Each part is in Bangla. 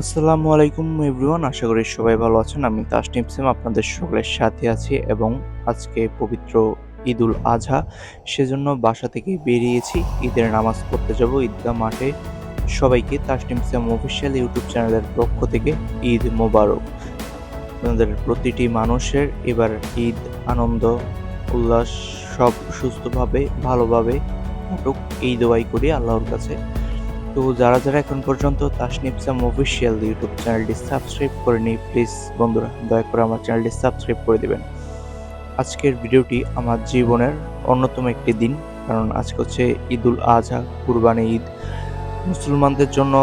আসসালামু আলাইকুম এভরিওয়ান, আশা করি সবাই ভালো আছেন। আমি তাসনিম সিম আপনাদের সকলের সাথে আছি এবং আজকে পবিত্র ঈদুল আজহা, সেজন্য বাসা থেকে বেরিয়েছি। ঈদের নামাজ পড়তে যাব ঈদগাহ মাঠে। সবাইকে তাসনিম সিম অফিসিয়াল ইউটিউব চ্যানেলের পক্ষ থেকে ঈদ মোবারক। আপনাদের প্রতিটি মানুষের এবার ঈদ আনন্দ উল্লাস সব সুস্থভাবে ভালোভাবে কাটুক, এই দোয়াই করি আল্লাহর কাছে। তো যারা এখন পর্যন্ত তাসনিম সাম অফিসিয়াল ইউটিউব চ্যানেলটি সাবস্ক্রাইব করেনি, প্লিজ বন্ধুরা দয়া করে আমার চ্যানেলটি সাবস্ক্রাইব করে দিবেন। আজকের ভিডিওটি আমার জীবনের অন্যতম একটি দিন, কারণ আজকে হচ্ছে ঈদুল আজহা, কুরবানি ঈদ। মুসলমানদের জন্য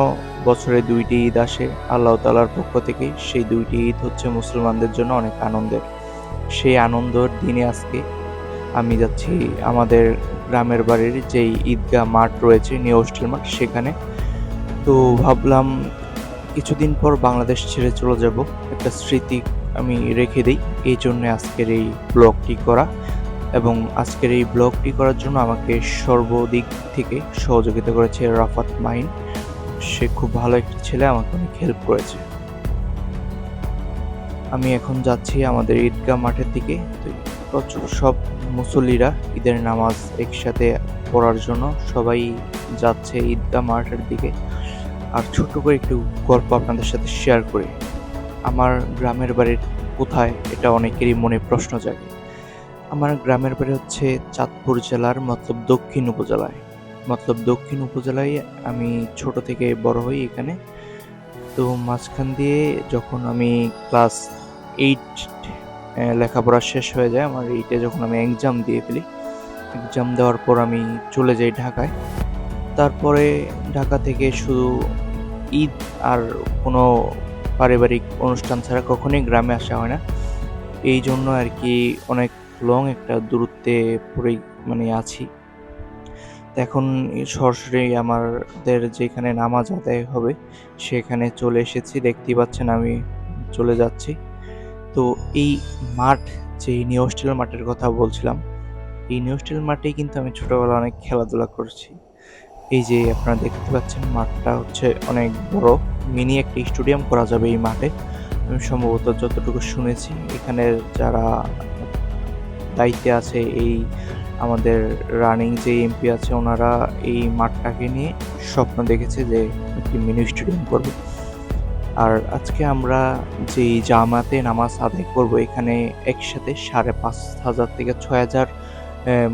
বছরে দুইটি ঈদ আসে আল্লাহ তাআলার পক্ষ থেকে। সেই দুইটি ঈদ হচ্ছে মুসলমানদের জন্য অনেক আনন্দের। সেই আনন্দের দিনে আজকে আমি যাচ্ছি আমাদের গ্রামের বাড়ির যেই ঈদগাহ মাঠ রয়েছে, নিউ হোস্টেল মাঠ, সেখানে। তো ভাবলাম কিছুদিন পর বাংলাদেশ ছেড়ে চলে যাব, একটা স্মৃতি আমি রেখে দেই। এই জন্য আজকের এই ব্লগটি করা, এবং আজকের এই ব্লগটি করার জন্য আমাকে সর্বদিক থেকে সহযোগিতা করেছে রাফাত মাহিন। সে খুব ভালো একটা ছেলে, আমাকে অনেক হেল্প করেছে। আমি এখন যাচ্ছি আমাদের ঈদগাহ মাঠের দিকে। তো প্রচুর সব মুসল্লিরা ঈদের নামাজ একসাথে পড়ার জন্য সবাই যাচ্ছে ঈদগাহ মাঠের দিকে। আর ছোট্ট করে একটু গল্প আপনাদের সাথে শেয়ার করি। আমার গ্রামের বাড়ির কোথায়, এটা অনেকেরই মনে প্রশ্ন জাগে। আমার গ্রামের বাড়ি হচ্ছে চাঁদপুর জেলার মতলব দক্ষিণ উপজেলায়। দক্ষিণ উপজেলায় আমি ছোট থেকে বড় হই এখানে। তো মাঝখান দিয়ে যখন আমি ক্লাস 8 লেখাপড়া শেষ হয়ে যায়, আমার 8-এ যখন আমি এক্সাম দিয়ে ফেলি, এক্সাম দেওয়ার পর আমি চলে যাই ঢাকায়। তারপরে ঢাকা থেকে শুধু ঈদ আর কোনো পারিবারিক অনুষ্ঠান ছাড়া কখনোই গ্রামে আসা হয় না। এই জন্য আর কি অনেক লং একটা দূরত্বে পড়েই আছি। তো এখন সরাসরি আমাদের যেখানে নামাজ আদায় হবে সেখানে চলে এসেছি। দেখতেই পাচ্ছেন আমি চলে যাচ্ছি। তো এই মাঠ, যে নিউ হোস্টেল মাঠের কথা বলছিলাম, এই নিউ হোস্টেল মাঠেই কিন্তু আমি ছোটবেলায় অনেক খেলাধুলা করছি। এই যে আপনারা দেখতে পাচ্ছেন, মাঠটা হচ্ছে অনেক বড়, মিনি একটা স্টেডিয়াম করা যাবে এই মাঠে। আমি সম্ভবত যতটুকু শুনেছি, এখানের যারা দায়িত্বে আছে, এই আমাদের রানিং যে এমপি আছে, ওনারা এই মাঠটাকে নিয়ে স্বপ্ন দেখেছে যে একটি মিনি স্টেডিয়াম করবে। আর আজকে আমরা যেই জামাতে নামাজ আদায় করব, এখানে একসাথে 5,500 থেকে 6,000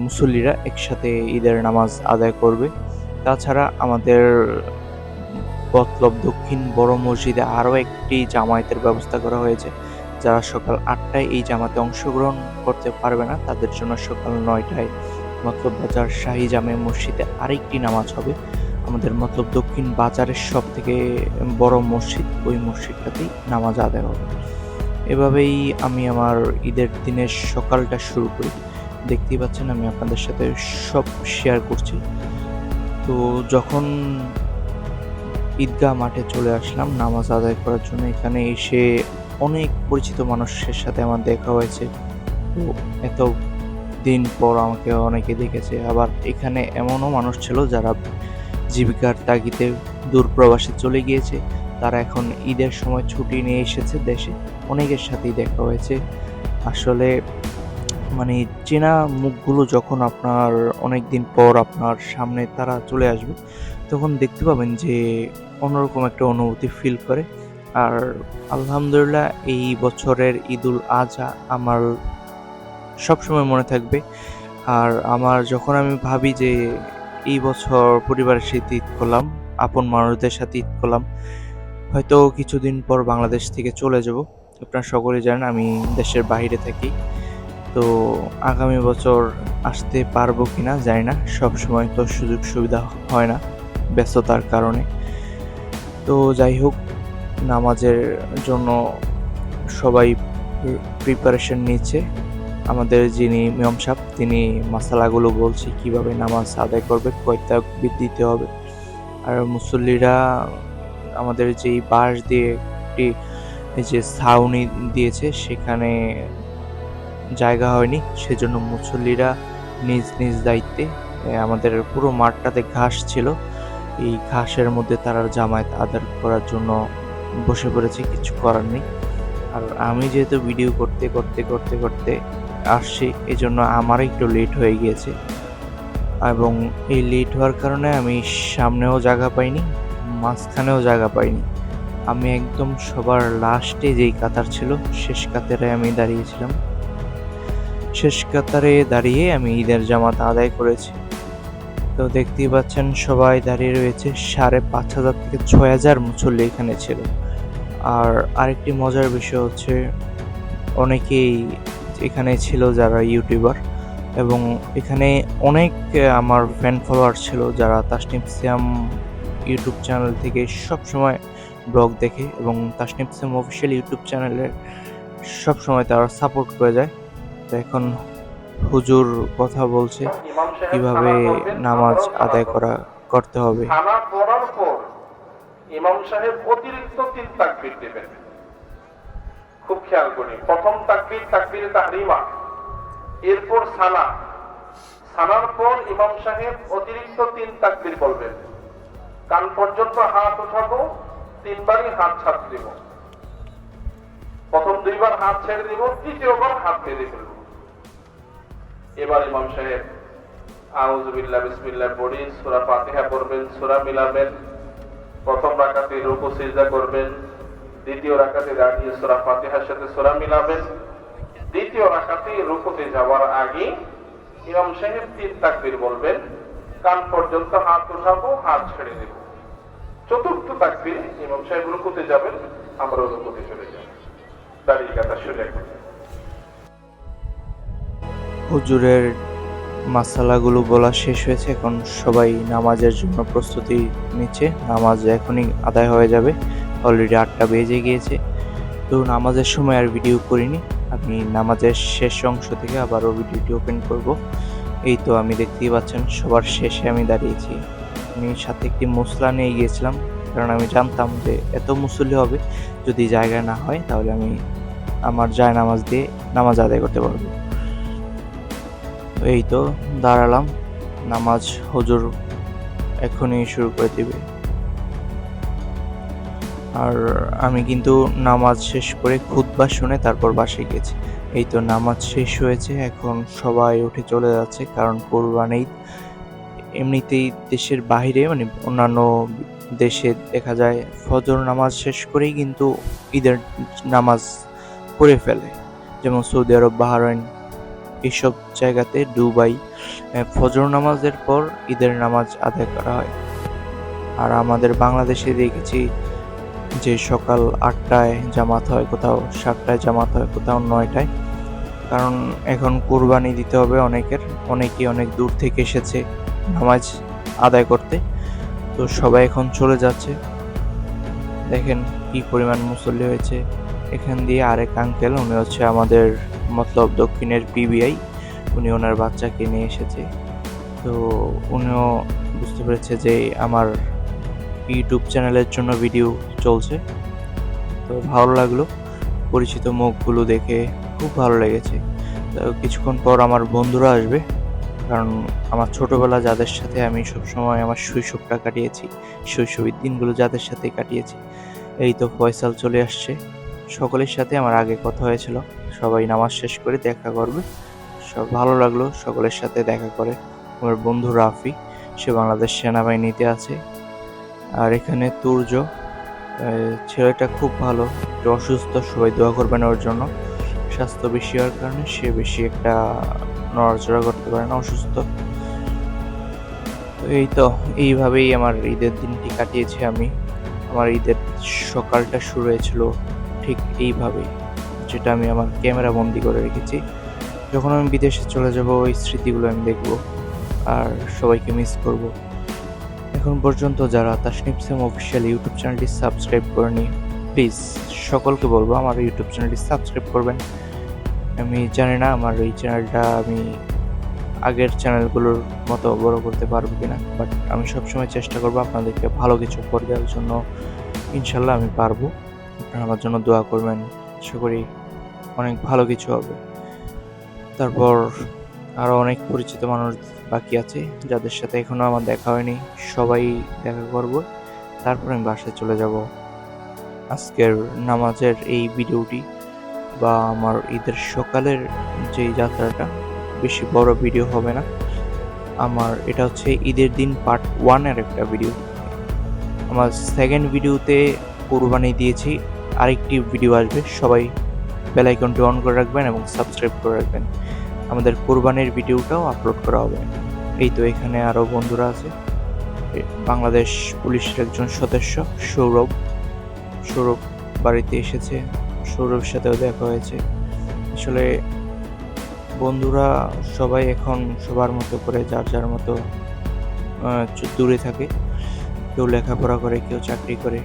মুসল্লিরা একসাথে ঈদের নামাজ আদায় করবে। তাছাড়া আমাদের দক্ষিণ বড় মসজিদে আরও একটি জামায়াতের ব্যবস্থা করা হয়েছে। যারা সকাল 8টায় এই জামাতে অংশগ্রহণ করতে পারবে না, তাদের জন্য সকাল 9টায় বাজার শাহী জামে মসজিদে আরেকটি নামাজ হবে। আমাদের দক্ষিণ বাজারের সবথেকে বড় মসজিদ, ওই মসজিদটাতেই নামাজ আদায় হবে। এভাবেই আমি আমার ঈদের দিনের সকালটা শুরু করি। দেখতেই পাচ্ছেন আমি আপনাদের সাথে সব শেয়ার করছি। তো যখন ঈদগাহ মাঠে চলে আসলাম নামাজ আদায় করার জন্য, এখানে এসে অনেক পরিচিত মানুষের সাথে আমার দেখা হয়েছে। তো এত দিন পর আমাকে অনেকে দেখেছে। আবার এখানে এমনও মানুষ ছিল যারা জীবিকার তাগিদে দূর প্রবাসে চলে গিয়েছে, তারা এখন ঈদের সময় ছুটি নিয়ে এসেছে দেশে। অনেকের সাথেই দেখা হয়েছে। আসলে চেনা মুখগুলো যখন আপনার অনেক দিন পর আপনার সামনে তারা চলে আসবে, তখন দেখতে পাবেন যে অন্যরকম একটা অনুভূতি ফিল করে। আর আলহামদুলিল্লাহ, এই বছরের ঈদুল আজহা আমার সবসময় মনে থাকবে। আর আমার যখন আমি ভাবি যে এই বছর পরিবারের সাথে ঈদ করলাম, আপন মানুষদের সাথে ঈদ করলাম, হয়তো কিছুদিন পর বাংলাদেশ থেকে চলে যাব। আপনারা সকলেই জানেন আমি দেশের বাইরে থাকি। তো আগামী বছর আসতে পারবো কিনা জানি না, সবসময় তো সুযোগ সুবিধা হয় না ব্যস্ততার কারণে। তো যাই হোক, নামাজের জন্য সবাই প্রিপারেশন নিচ্ছে। আমাদের যিনি ইমাম সাহেব, তিনি মাসালাগুলো বলছে কিভাবে নামাজ আদায় করবে, কয় তাকবীর দিতে হবে। আর মুসল্লিরা আমাদের যেই বাঁশ দিয়ে একটি এই যে ছাউনি দিয়েছে, সেখানে জায়গা হয়নি, সেজন্য মুসল্লিরা নিজ নিজ দায়িত্বে, আমাদের পুরো মাঠটাতে ঘাস ছিল, এই ঘাসের মধ্যে তারা জামায়াত আদায় করার জন্য বসে পড়েছি, কিছু করার নেই। আর আমি যেহেতু ভিডিও করতে করতে করতে করতে আসছি, এই জন্য আমার একটু লেট হয়ে গিয়েছে, এবং এই লেট হওয়ার কারণে আমি সামনেও জায়গা পাইনি, মাঝখানেও জায়গা পাইনি। আমি একদম সবার লাস্টে যেই কাতার ছিল, শেষ কাতারে আমি দাঁড়িয়েছিলাম। শেষ কাতারে দাঁড়িয়ে আমি ঈদের জামাত আদায় করেছি। তো দেখতেই পাচ্ছেন সবাই দাঁড়িয়ে রয়েছে, ৫,৫০০ থেকে ৬,০০০ মুসল্লি এখানে ছিল। আর আরেকটি মজার বিষয় হচ্ছে, অনেকেই এখানে ছিল যারা ইউটিউবার, এবং এখানে অনেক আমার ফ্যান ফলোয়ার ছিল যারা তাসনিম সিয়াম ইউটিউব চ্যানেল থেকে সবসময় ব্লগ দেখে, এবং তাসনিম সিয়াম অফিসিয়াল ইউটিউব চ্যানেলের সবসময় তারা সাপোর্ট করে যায়। তো এখন হুজুর কথা বলছে কিভাবে নামাজ আদায় করতে হবে। সানা পড়ার পর ইমাম সাহেব অতিরিক্ত 3 তাকবীর দিবেন। খুব খেয়াল করি, প্রথম তাকবীর তাকবীরে তাহরিমা, এরপর সানার পর ইমাম সাহেব অতিরিক্ত 3 তাকবীর বলবেন। কান পর্যন্ত হাত উঠাবো, 3 বারই হাত ছাড় দিব। প্রথম 2 বার হাত ছেড়ে দিব, তৃতীয়বার হাত বেঁধে ফেলব। এবার ইমাম সাহেব আউযু বিল্লাহি বিসমিল্লাহ পড়ি সূরা ফাতিহা পড়বেন, সূরা মিলাবেন। প্রথম রাকাতে রুকু সিজদা করবেন, দ্বিতীয় রাকাতে দাঁড়িয়ে সূরা ফাতিহার সাথে সূরা মিলাবেন। দ্বিতীয় রাকাতে রুকুতে যাওয়ার আগে ইমাম সাহেব 3 তাকবীর বলবেন, কান পর্যন্ত হাত উঠাবো, হাত ছেড়ে দেব। চতুর্থ তাকবীরে ইমাম সাহেব রুকুতে যাবেন, আমরা রুকুতে চলে যাব। দাঁড়িয়ে কাতা শুরু করবেন। হুজুরের মাসালাগুলো বলা শেষ হয়েছে, এখন সবাই নামাজের জন্য প্রস্তুতি নিচ্ছে। নামাজ এখনই আদায় হয়ে যাবে, অলরেডি 8টা বেজে গিয়েছে। তো নামাজের সময় আর ভিডিও করিনি, আমি নামাজের শেষ অংশ থেকে আবারও ভিডিওটি ওপেন করব। এই তো আমি দেখতেই পাচ্ছেন সবার শেষে আমি দাঁড়িয়েছি। আমি সাথে একটি মুসলা নিয়ে গিয়েছিলাম, কারণ আমি জানতাম যে এত মুসল্লি হবে, যদি জায়গা না হয় তাহলে আমি আমার নামাজ দিয়ে নামাজ আদায় করতে পারবো। এই তো দাঁড়ালাম, নামাজ হুজুর এখনই শুরু করে দিবে। আর আমি কিন্তু নামাজ শেষ করে খুতবা শুনে তারপর বাসায় গেছি। এই তো নামাজ শেষ হয়েছে, এখন সবাই উঠে চলে যাচ্ছে, কারণ কোরবানি ঈদ। এমনিতেই দেশের বাইরে, মানে অন্যান্য দেশে দেখা যায় ফজর নামাজ শেষ করেই কিন্তু ঈদের নামাজ পড়ে ফেলে, যেমন সৌদি আরব, বাহরাইন, এইসব জায়গাতে, দুবাই, ফজর নামাজের পর ঈদের নামাজ আদায় করা হয়। আর আমাদের বাংলাদেশে দেখেছি যে সকাল 8টায় জামাত হয়, কোথাও 7টায় জামাত হয়, কোথাও 9টায়। কারণ এখন কুরবানি দিতে হবে অনেকেই অনেক দূর থেকে এসেছে নামাজ আদায় করতে। তো সবাই এখন চলে যাচ্ছে। দেখেন কি পরিমাণ মুসল্লি হয়েছে। এখান দিয়ে আরেক আঙ্কেল, উনি হচ্ছে আমাদের মতলব দক্ষিণের পিবিআই, উনি ওনার বাচ্চাকে নিয়ে এসেছে। তো উনিও বুঝতে পেরেছে যে আমার ইউটিউব চ্যানেলের জন্য ভিডিও চলছে। তো ভালো লাগলো, পরিচিত মুখগুলো দেখে খুব ভালো লেগেছে। তো কিছুক্ষণ পর আমার বন্ধুরা আসবে, কারণ আমার ছোটবেলা যাদের সাথে আমি সবসময় আমার শৈশবটা কাটিয়েছি, শৈশবের দিনগুলো যাদের সাথে কাটিয়েছি। এই তো ফয়সাল চলে আসছে, সকলের সাথে আমার আগে কথা হয়েছিল, সবাই নামাজ শেষ করে দেখা করবে। সব ভালো লাগলো সকলের সাথে দেখা করে। আমার বন্ধু রাফি, সে বাংলাদেশ সেনাবাহিনীতে আছে। আর এখানে তুর্য, ছেলেটা খুব ভালো, একটু অসুস্থ, সবাই দোয়া করবেন ওর জন্য। স্বাস্থ্য বেশি হওয়ার কারণে সে বেশি একটা নড়াচড়া করতে পারে না, অসুস্থ। তো এই তো এইভাবেই আমার ঈদের দিনটি কাটিয়েছি আমি। আমার ঈদের সকালটা শুরু হয়েছিল ঠিক এইভাবেই, যেটা আমি আমার ক্যামেরা বন্দি করে রেখেছি। যখন আমি বিদেশে চলে যাব, ওই স্মৃতিগুলো আমি দেখব আর সবাইকে মিস করব। এখন পর্যন্ত যারা তাসনিম সিয়াম অফিসিয়াল ইউটিউব চ্যানেলটি সাবস্ক্রাইব করেনি, প্লিজ সকলকে বলবো আমার ইউটিউব চ্যানেলটি সাবস্ক্রাইব করবেন। আমি জানি না আমার এই চ্যানেলটা আমি আগের চ্যানেলগুলোর মতো বড় করতে পারবো কিনা, বাট আমি সবসময় চেষ্টা করবো আপনাদেরকে ভালো কিছু করে দেওয়ার জন্য। ইনশাল্লাহ আমি পারবো। আপনারা আমার জন্য দোয়া করবেন, আশা করি অনেক ভালো কিছু হবে। তারপর আরও অনেক পরিচিত মানুষ বাকি আছে যাদের সাথে এখনও আমার দেখা হয়নি, সবাই দেখা করব, তারপর আমি বাসায় চলে যাব। আজকের নামাজের এই ভিডিওটি বা আমার ঈদের সকালের যে যাত্রাটা বেশি বড় ভিডিও হবে না। আমার এটা হচ্ছে ঈদের দিন পার্ট 1 এর একটা ভিডিও। আমার সেকেন্ড ভিডিওতে কুরবানি দিয়েছি, আরেকটি ভিডিও আসবে। সবাই বেল আইকনটি অন করে রাখবেন এবং সাবস্ক্রাইব করে রাখবেন। আমাদের কুরবানির ভিডিওটাও আপলোড করা হবে। এই তো এখানে আরও বন্ধুরা আছে। বাংলাদেশ পুলিশের একজন সদস্য সৌরভ বাড়িতে এসেছে, সৌরভের সাথেও দেখা হয়েছে। আসলে বন্ধুরা সবাই এখন সবার মতো করে যার যার মতো দূরে থাকে। কেউ লেখাপড়া করে, কেউ চাকরি করে,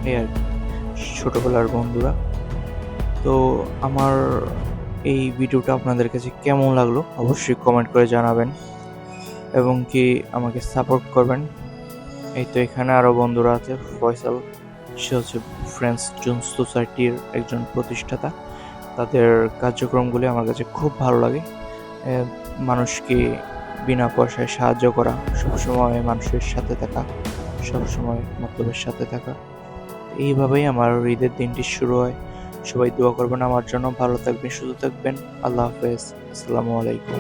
এই আর কি, ছোটোবেলার বন্ধুরা। তো আমার এই ভিডিওটা আপনাদের কাছে কেমন লাগলো অবশ্যই কমেন্ট করে জানাবেন এবং কি আমাকে সাপোর্ট করবেন। এই তো এখানে আরও বন্ধুরা আছে। ফয়সাল, সে হচ্ছে ফ্রেন্ডস জোন সোসাইটির একজন প্রতিষ্ঠাতা। তাদের কার্যক্রমগুলি আমার কাছে খুব ভালো লাগে। মানুষকে বিনা পয়সায় সাহায্য করা, সবসময় মানুষের সাথে থাকা, সবসময় মতলবের সাথে থাকা, এইভাবেই আমার ঈদের দিনটি শুরু হয়। সবাই দোয়া করবেন আমার জন্য। ভালো থাকবেন, সুস্থ থাকবেন। আল্লাহ হাফেজ। আসসালামু আলাইকুম।